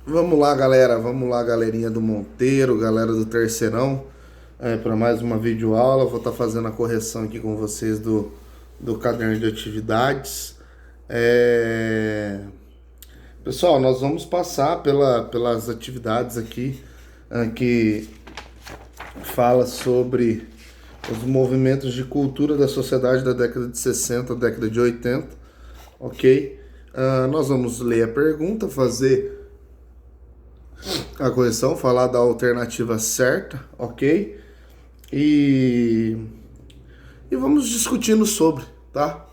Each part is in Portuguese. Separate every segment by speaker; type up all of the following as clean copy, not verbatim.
Speaker 1: Vamos lá, galera. Vamos lá, galerinha do Monteiro, galera do Terceirão, para mais uma videoaula. Vou estar fazendo a correção aqui com vocês do caderno de atividades. Pessoal, nós vamos passar pelas atividades aqui que fala sobre os movimentos de cultura da sociedade da década de 60, década de 80, ok? Nós vamos ler a pergunta, fazer a correção, falar da alternativa certa, ok? E vamos discutindo sobre, tá?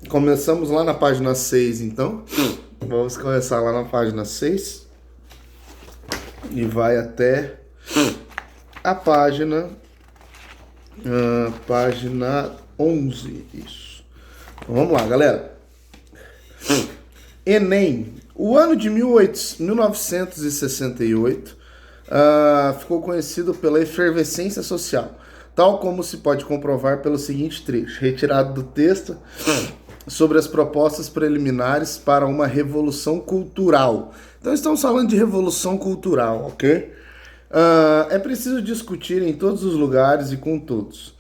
Speaker 1: Começamos lá na página 6, então. Vamos começar lá na página 6 e vai até a página 11, isso. Então, vamos lá, galera. Enem. O ano de 1968 ficou conhecido pela efervescência social, tal como se pode comprovar pelo seguinte trecho, retirado do texto sobre as propostas preliminares para uma revolução cultural. Então estamos falando de revolução cultural, ok? É preciso discutir em todos os lugares e com todos.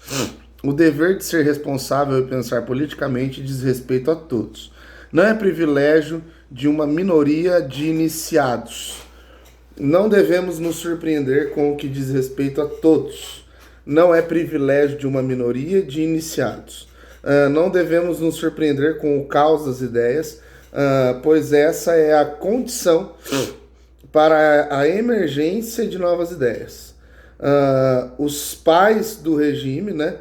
Speaker 1: O dever de ser responsável e pensar politicamente diz respeito a todos. Não é privilégio de uma minoria de iniciados. Não devemos nos surpreender com o que diz respeito a todos. Não é privilégio de uma minoria de iniciados. Não devemos nos surpreender com o caos das ideias, pois essa é a condição para a emergência de novas ideias. Os pais do regime, né,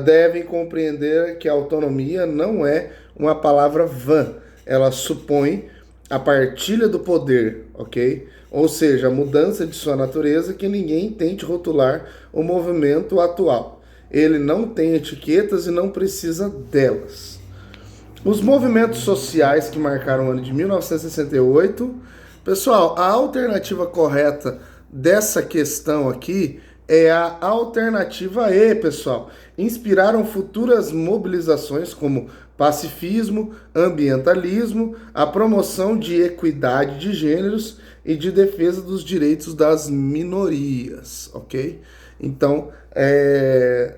Speaker 1: devem compreender que a autonomia não é uma palavra vã. Ela supõe a partilha do poder, ok? Ou seja, a mudança de sua natureza que ninguém tente rotular o movimento atual. Ele não tem etiquetas e não precisa delas. Os movimentos sociais que marcaram o ano de 1968, pessoal, a alternativa correta dessa questão aqui é a alternativa E, pessoal. Inspiraram futuras mobilizações como pacifismo, ambientalismo, a promoção de equidade de gêneros e de defesa dos direitos das minorias, ok? Então, é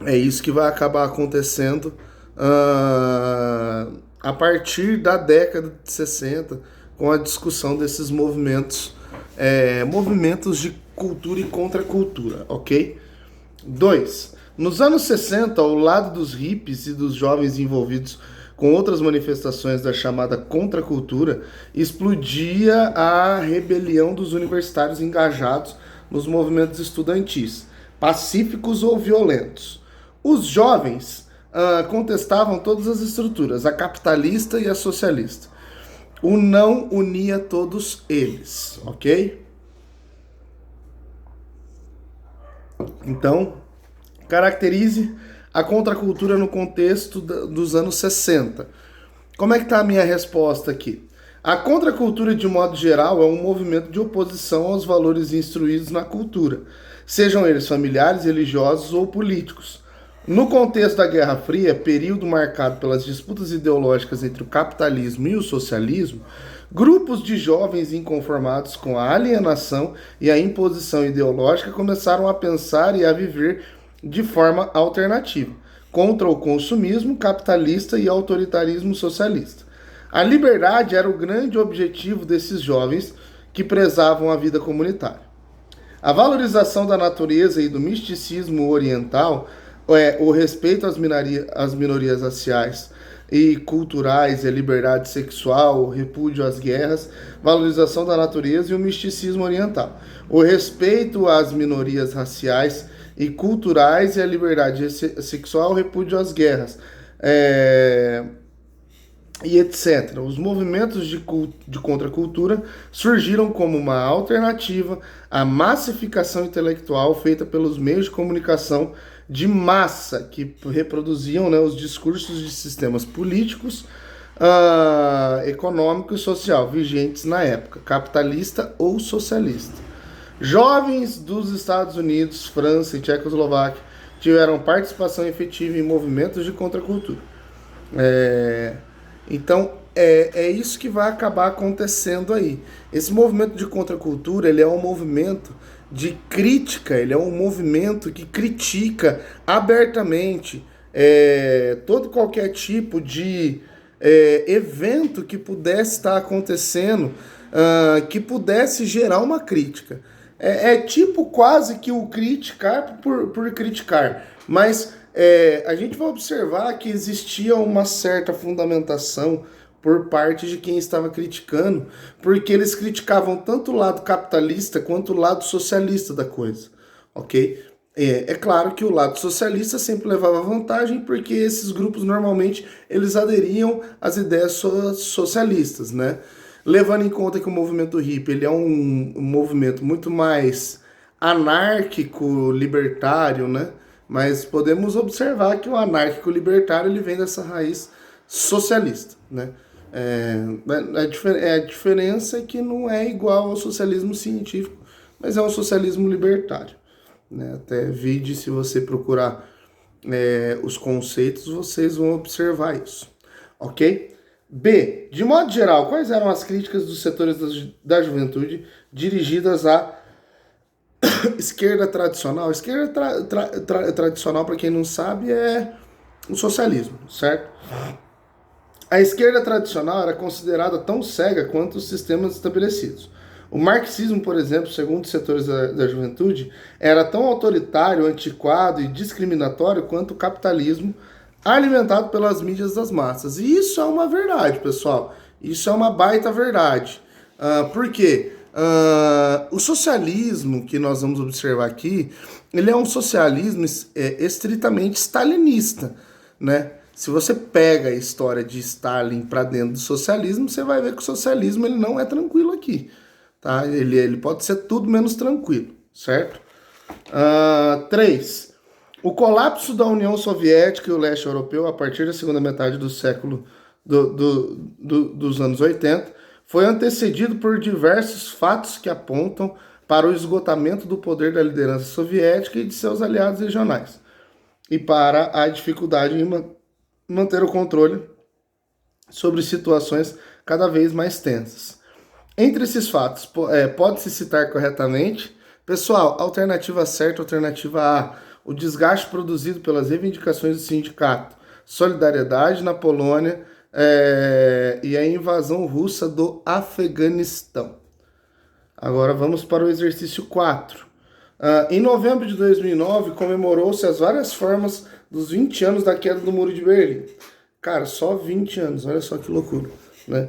Speaker 1: isso que vai acabar acontecendo a partir da década de 60, com a discussão desses movimentos de cultura e contracultura, ok? 2. Nos anos 60, ao lado dos hippies e dos jovens envolvidos com outras manifestações da chamada contracultura, explodia a rebelião dos universitários engajados nos movimentos estudantis, pacíficos ou violentos. Os jovens contestavam todas as estruturas, a capitalista e a socialista. O não unia todos eles, ok? Então, caracterize a contracultura no contexto dos anos 60. Como é que está a minha resposta aqui? A contracultura, de modo geral, é um movimento de oposição aos valores instruídos na cultura, sejam eles familiares, religiosos ou políticos. No contexto da Guerra Fria, período marcado pelas disputas ideológicas entre o capitalismo e o socialismo, grupos de jovens inconformados com a alienação e a imposição ideológica começaram a pensar e a viver de forma alternativa, contra o consumismo capitalista e autoritarismo socialista. A liberdade era o grande objetivo desses jovens que prezavam a vida comunitária. A valorização da natureza e do misticismo oriental, o respeito às minorias raciais e culturais, a liberdade sexual, o repúdio às guerras, valorização da natureza e o misticismo oriental. O respeito às minorias raciais e culturais e a liberdade sexual, o repúdio às guerras, e etc. Os movimentos de contracultura surgiram como uma alternativa à massificação intelectual feita pelos meios de comunicação de massa que reproduziam, né, os discursos de sistemas políticos, econômico e social vigentes na época, capitalista ou socialista. Jovens dos Estados Unidos, França e Tchecoslováquia tiveram participação efetiva em movimentos de contracultura. Então, é isso que vai acabar acontecendo aí. Esse movimento de contracultura, ele é um movimento de crítica, ele é um movimento que critica abertamente todo qualquer tipo de evento que pudesse estar acontecendo, que pudesse gerar uma crítica. É tipo quase que o criticar por criticar, mas a gente vai observar que existia uma certa fundamentação por parte de quem estava criticando, porque eles criticavam tanto o lado capitalista quanto o lado socialista da coisa, ok? É claro que o lado socialista sempre levava vantagem, porque esses grupos normalmente eles aderiam às ideias socialistas, né? Levando em conta que o movimento hippie ele é um movimento muito mais anárquico, libertário, né? Mas podemos observar que o anárquico libertário ele vem dessa raiz socialista, né? A diferença é que não é igual ao socialismo científico, mas é um socialismo libertário, né? Até vide, se você procurar os conceitos, vocês vão observar isso, ok? B. De modo geral, quais eram as críticas dos setores da juventude dirigidas à esquerda tradicional? Esquerda tradicional, para quem não sabe, é o socialismo, certo? A esquerda tradicional era considerada tão cega quanto os sistemas estabelecidos. O marxismo, por exemplo, segundo os setores da juventude, era tão autoritário, antiquado e discriminatório quanto o capitalismo alimentado pelas mídias das massas. E isso é uma verdade, pessoal. Isso é uma baita verdade. Por quê? O socialismo que nós vamos observar aqui, ele é um socialismo estritamente stalinista, né? Se você pega a história de Stalin para dentro do socialismo, você vai ver que o socialismo ele não é tranquilo aqui, tá? Ele pode ser tudo menos tranquilo, certo? 3. O colapso da União Soviética e o leste europeu a partir da segunda metade do século dos anos 80 foi antecedido por diversos fatos que apontam para o esgotamento do poder da liderança soviética e de seus aliados regionais, e para a dificuldade em manter o controle sobre situações cada vez mais tensas. Entre esses fatos, pode-se citar corretamente, pessoal, alternativa certa, alternativa A, o desgaste produzido pelas reivindicações do sindicato, solidariedade na Polônia e a invasão russa do Afeganistão. Agora vamos para o exercício 4. Em novembro de 2009, comemorou-se as várias formas dos 20 anos da queda do Muro de Berlim. Cara, só 20 anos, olha só que loucura, né?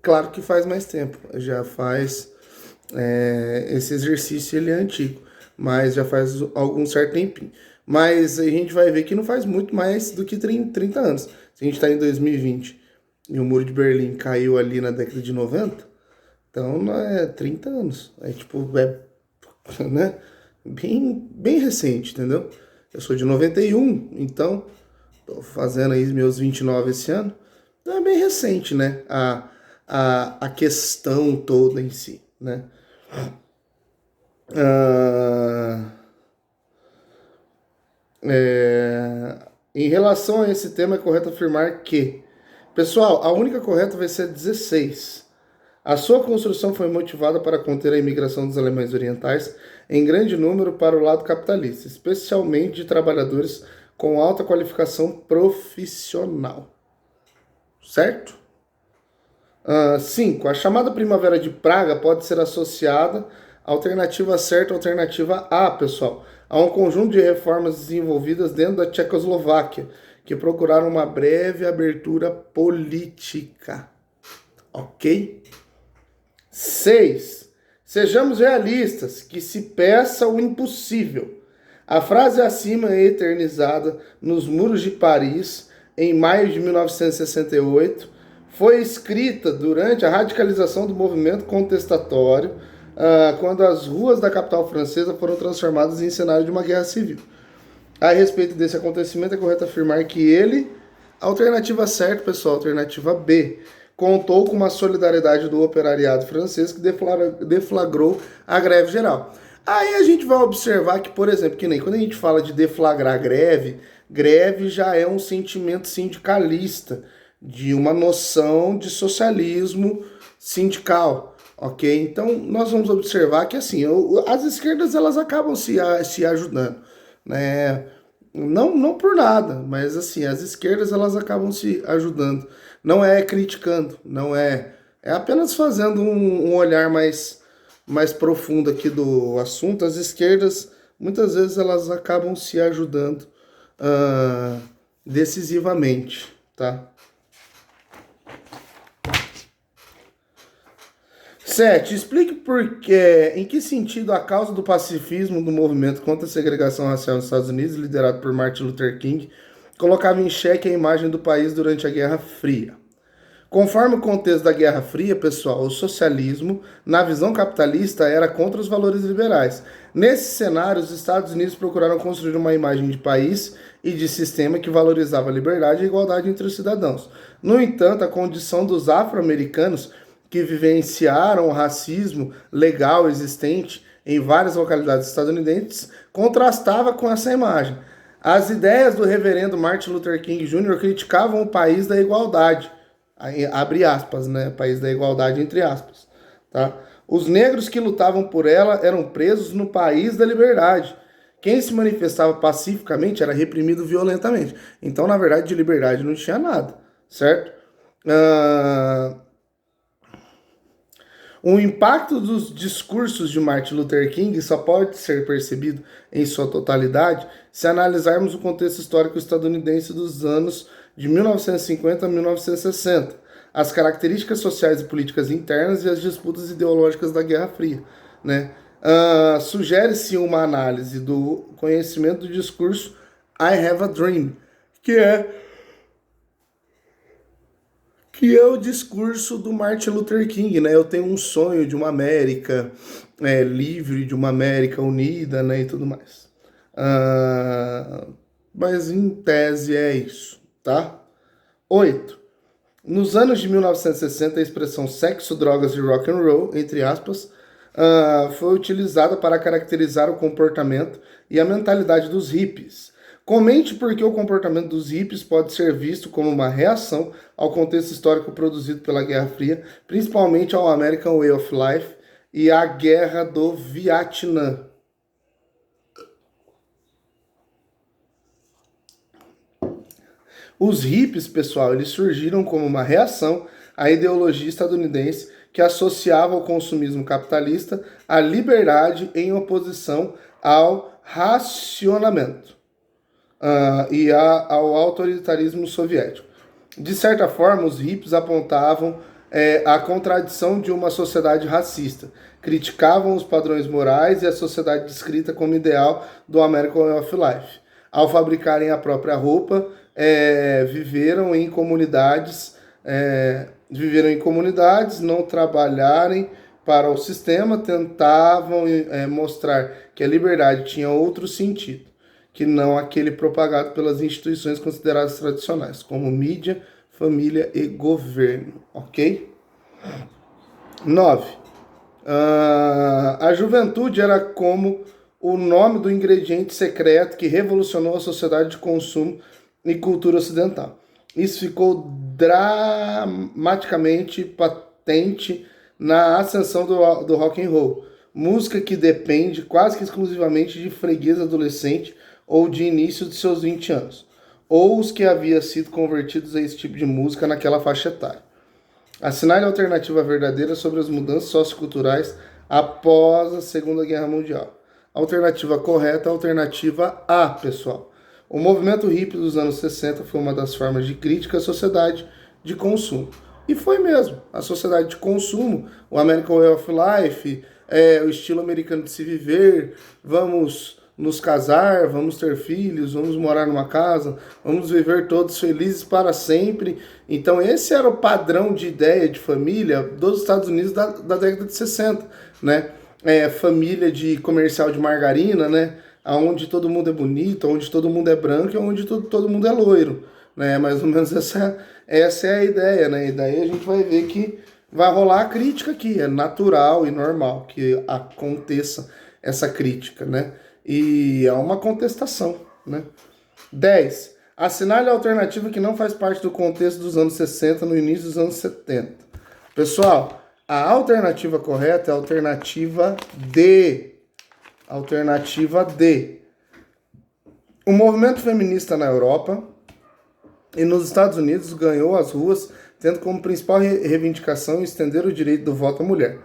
Speaker 1: Claro que faz mais tempo, já faz... esse exercício ele é antigo, mas já faz algum certo tempinho. Mas a gente vai ver que não faz muito mais do que 30 anos. Se a gente está em 2020 e o Muro de Berlim caiu ali na década de 90, então não é 30 anos. Né? Bem recente, entendeu? Eu sou de 91, então tô fazendo aí meus 29 esse ano. Então é bem recente, né? A questão toda em si, né? Em relação a esse tema, é correto afirmar que, pessoal, a única correta vai ser 16. A sua construção foi motivada para conter a imigração dos alemães orientais em grande número para o lado capitalista, especialmente de trabalhadores com alta qualificação profissional. Certo? 5. A chamada Primavera de Praga pode ser associada, alternativa certa, alternativa A, pessoal, a um conjunto de reformas desenvolvidas dentro da Tchecoslováquia, que procuraram uma breve abertura política. Ok? 6. Sejamos realistas, que se peça o impossível. A frase acima é eternizada nos muros de Paris, em maio de 1968, foi escrita durante a radicalização do movimento contestatório, quando as ruas da capital francesa foram transformadas em cenário de uma guerra civil. A respeito desse acontecimento, é correto afirmar que ele, alternativa certa, pessoal, alternativa B, contou com uma solidariedade do operariado francês que deflagrou a greve geral. Aí a gente vai observar que, por exemplo, que nem quando a gente fala de deflagrar greve já é um sentimento sindicalista, de uma noção de socialismo sindical, ok? Então, nós vamos observar que, assim, as esquerdas, elas acabam se ajudando, né? Não por nada, mas, assim, as esquerdas, elas acabam se ajudando. Não é criticando, não é... É apenas fazendo um olhar mais profundo aqui do assunto. As esquerdas, muitas vezes, elas acabam se ajudando decisivamente, tá? 7. Explique em que sentido a causa do pacifismo do movimento contra a segregação racial nos Estados Unidos, liderado por Martin Luther King, colocava em xeque a imagem do país durante a Guerra Fria. Conforme o contexto da Guerra Fria, pessoal, o socialismo, na visão capitalista, era contra os valores liberais. Nesse cenário, os Estados Unidos procuraram construir uma imagem de país e de sistema que valorizava a liberdade e a igualdade entre os cidadãos. No entanto, a condição dos afro-americanos que vivenciaram o racismo legal existente em várias localidades estadunidenses contrastava com essa imagem. As ideias do reverendo Martin Luther King Jr. criticavam o país da igualdade, abre aspas, né? País da igualdade, entre aspas. Tá? Os negros que lutavam por ela eram presos no país da liberdade. Quem se manifestava pacificamente era reprimido violentamente. Então, na verdade, de liberdade não tinha nada, certo? O impacto dos discursos de Martin Luther King só pode ser percebido em sua totalidade se analisarmos o contexto histórico estadunidense dos anos de 1950 a 1960, as características sociais e políticas internas e as disputas ideológicas da Guerra Fria, né? Sugere-se uma análise do conhecimento do discurso I Have a Dream, que é o discurso do Martin Luther King, né? Eu tenho um sonho de uma América livre, de uma América unida, né? E tudo mais. Mas em tese é isso, tá? 8. Nos anos de 1960, a expressão sexo, drogas e rock and roll, entre aspas, foi utilizada para caracterizar o comportamento e a mentalidade dos hippies. Comente por que o comportamento dos hippies pode ser visto como uma reação ao contexto histórico produzido pela Guerra Fria, principalmente ao American Way of Life e à Guerra do Vietnã. Os hippies, pessoal, eles surgiram como uma reação à ideologia estadunidense que associava o consumismo capitalista à liberdade em oposição ao racionamento e ao autoritarismo soviético. De certa forma, os hippies apontavam a contradição de uma sociedade racista, criticavam os padrões morais e a sociedade descrita como ideal do American Way of Life. Ao fabricarem a própria roupa, viveram em comunidades, não trabalharem para o sistema, tentavam mostrar que a liberdade tinha outro sentido, que não aquele propagado pelas instituições consideradas tradicionais, como mídia, família e governo, ok? 9. A juventude era como o nome do ingrediente secreto que revolucionou a sociedade de consumo e cultura ocidental. Isso ficou dramaticamente patente na ascensão do rock and roll, música que depende quase que exclusivamente de freguês adolescente ou de início de seus 20 anos, ou os que haviam sido convertidos a esse tipo de música naquela faixa etária. Assinale a alternativa verdadeira sobre as mudanças socioculturais após a Segunda Guerra Mundial. Alternativa correta, alternativa A, pessoal. O movimento hippie dos anos 60 foi uma das formas de crítica à sociedade de consumo. E foi mesmo. A sociedade de consumo, o American Way of Life, o estilo americano de se viver, vamos nos casar, vamos ter filhos, vamos morar numa casa, vamos viver todos felizes para sempre. Então esse era o padrão de ideia de família dos Estados Unidos da década de 60, né? Família de comercial de margarina, né? Onde todo mundo é bonito, onde todo mundo é branco e onde todo mundo é loiro, né? Mais ou menos essa é a ideia, né? E daí a gente vai ver que vai rolar a crítica aqui, é natural e normal que aconteça essa crítica, né? E é uma contestação, né? 10. Assinale a alternativa que não faz parte do contexto dos anos 60 no início dos anos 70. Pessoal, a alternativa correta é a alternativa D. Alternativa D. O movimento feminista na Europa e nos Estados Unidos ganhou as ruas, tendo como principal reivindicação estender o direito do voto à mulher,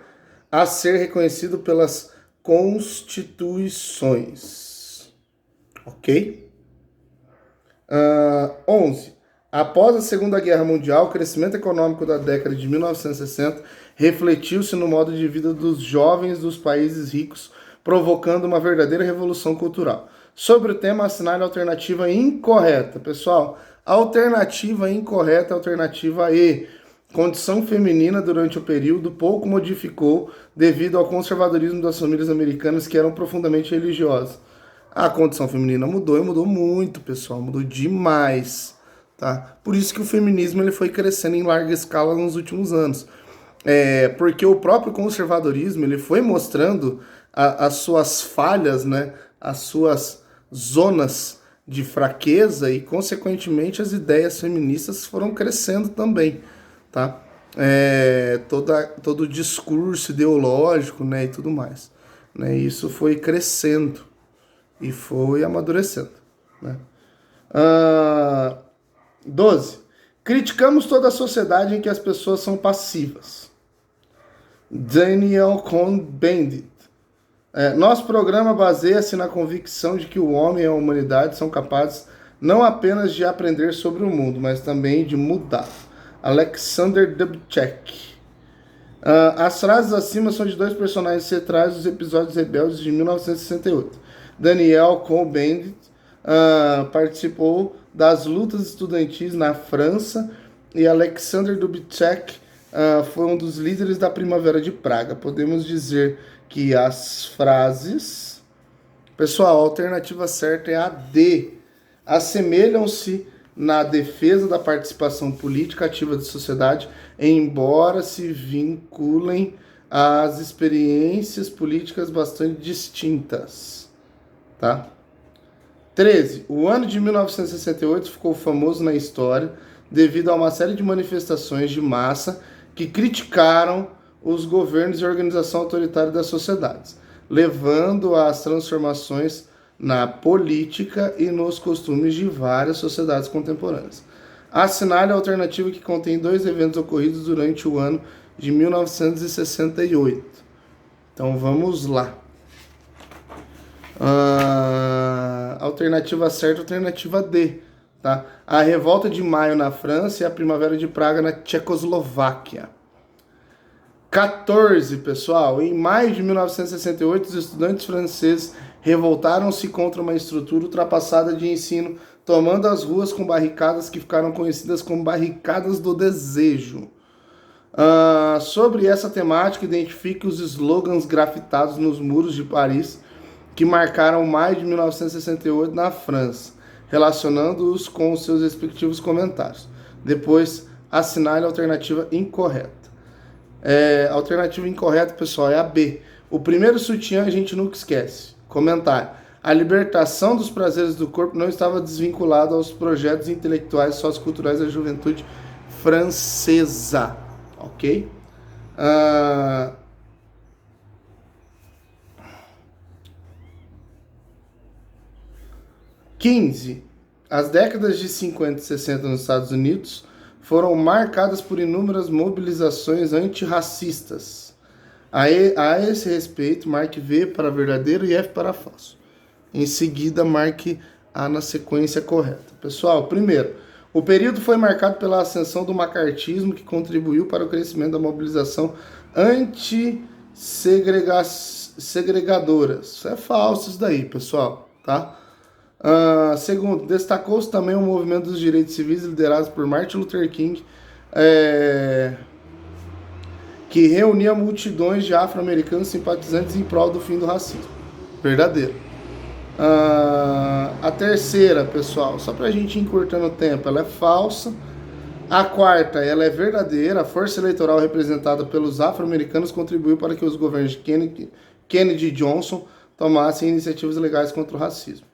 Speaker 1: a ser reconhecido pelas constituições. Ok? 11. Após a Segunda Guerra Mundial, o crescimento econômico da década de 1960 refletiu-se no modo de vida dos jovens dos países ricos, provocando uma verdadeira revolução cultural. Sobre o tema, assinale a alternativa incorreta. Pessoal, a alternativa incorreta é a alternativa E. Condição feminina durante o período pouco modificou devido ao conservadorismo das famílias americanas que eram profundamente religiosas. A condição feminina mudou e mudou muito, pessoal, mudou demais, tá? Por isso que o feminismo ele foi crescendo em larga escala nos últimos anos. Porque o próprio conservadorismo ele foi mostrando as suas falhas, né? As suas zonas de fraqueza e, consequentemente, as ideias feministas foram crescendo também, tá? Todo o discurso ideológico, né, e tudo mais, né? Isso foi crescendo e foi amadurecendo, né? 12. Criticamos toda a sociedade em que as pessoas são passivas. Daniel Cohn-Bendit. Nosso programa baseia-se na convicção de que o homem e a humanidade são capazes não apenas de aprender sobre o mundo, mas também de mudar. Alexander Dubček. As frases acima são de dois personagens centrais dos episódios rebeldes de 1968. Daniel Cohn-Bendit participou das lutas estudantis na França e Alexander Dubček foi um dos líderes da Primavera de Praga. Podemos dizer que as frases... Pessoal, a alternativa certa é a D. Assemelham-se na defesa da participação política ativa da sociedade, embora se vinculem às experiências políticas bastante distintas. Tá? 13. O ano de 1968 ficou famoso na história devido a uma série de manifestações de massa que criticaram os governos e a organização autoritária das sociedades, levando às transformações na política e nos costumes de várias sociedades contemporâneas. Assinale a alternativa que contém dois eventos ocorridos durante o ano de 1968. Então vamos lá. Alternativa certa, alternativa D. Tá? A Revolta de Maio na França e a Primavera de Praga na Tchecoslováquia. 14, pessoal. Em maio de 1968, os estudantes franceses revoltaram-se contra uma estrutura ultrapassada de ensino, tomando as ruas com barricadas que ficaram conhecidas como Barricadas do Desejo. Sobre essa temática, identifique os slogans grafitados nos muros de Paris que marcaram maio de 1968 na França, relacionando-os com os seus respectivos comentários. Depois, assinale a alternativa incorreta. A alternativa incorreta, pessoal, é a B. O primeiro sutiã a gente nunca esquece. Comentário. A libertação dos prazeres do corpo não estava desvinculada aos projetos intelectuais e socioculturais da juventude francesa. Ok? 15. As décadas de 50 e 60 nos Estados Unidos foram marcadas por inúmeras mobilizações antirracistas. A esse respeito, marque V para verdadeiro e F para falso. Em seguida, marque A na sequência correta. Pessoal, primeiro, o período foi marcado pela ascensão do macartismo, que contribuiu para o crescimento da mobilização anti-segregadora. Isso é falso, isso daí, pessoal, tá? Segundo, destacou-se também o movimento dos direitos civis liderado por Martin Luther King, que reunia multidões de afro-americanos simpatizantes em prol do fim do racismo. Verdadeiro. A terceira, pessoal, só pra gente ir encurtando o tempo, ela é falsa. A quarta, ela é verdadeira. A força eleitoral representada pelos afro-americanos contribuiu para que os governos de Kennedy e Johnson tomassem iniciativas legais contra o racismo.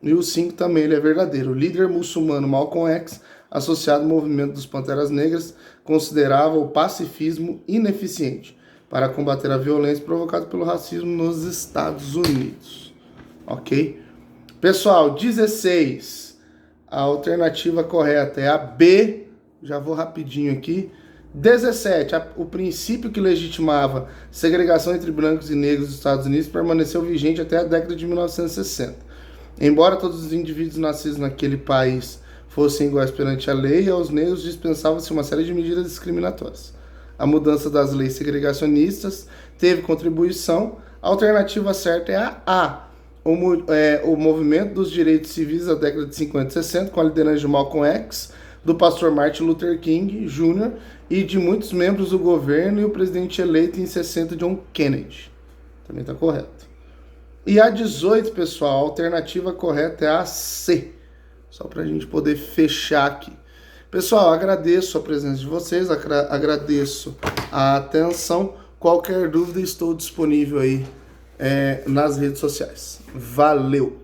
Speaker 1: E o 5 também ele é verdadeiro. O líder muçulmano Malcolm X, associado ao movimento dos Panteras Negras, considerava o pacifismo ineficiente para combater a violência provocada pelo racismo nos Estados Unidos. Ok? Pessoal, 16. A alternativa correta é a B. Já vou rapidinho aqui. 17. O princípio que legitimava segregação entre brancos e negros nos Estados Unidos permaneceu vigente até a década de 1960. Embora todos os indivíduos nascidos naquele país fossem iguais perante a lei, aos negros dispensava-se uma série de medidas discriminatórias. A mudança das leis segregacionistas teve contribuição. A alternativa certa é a A. O movimento dos direitos civis da década de 50 e 60, com a liderança de Malcolm X, do pastor Martin Luther King Jr. e de muitos membros do governo e o presidente eleito em 60, John Kennedy. Também está correto. E a 18, pessoal, a alternativa correta é a C. Só para a gente poder fechar aqui. Pessoal, agradeço a presença de vocês, agradeço a atenção. Qualquer dúvida, estou disponível aí nas redes sociais. Valeu!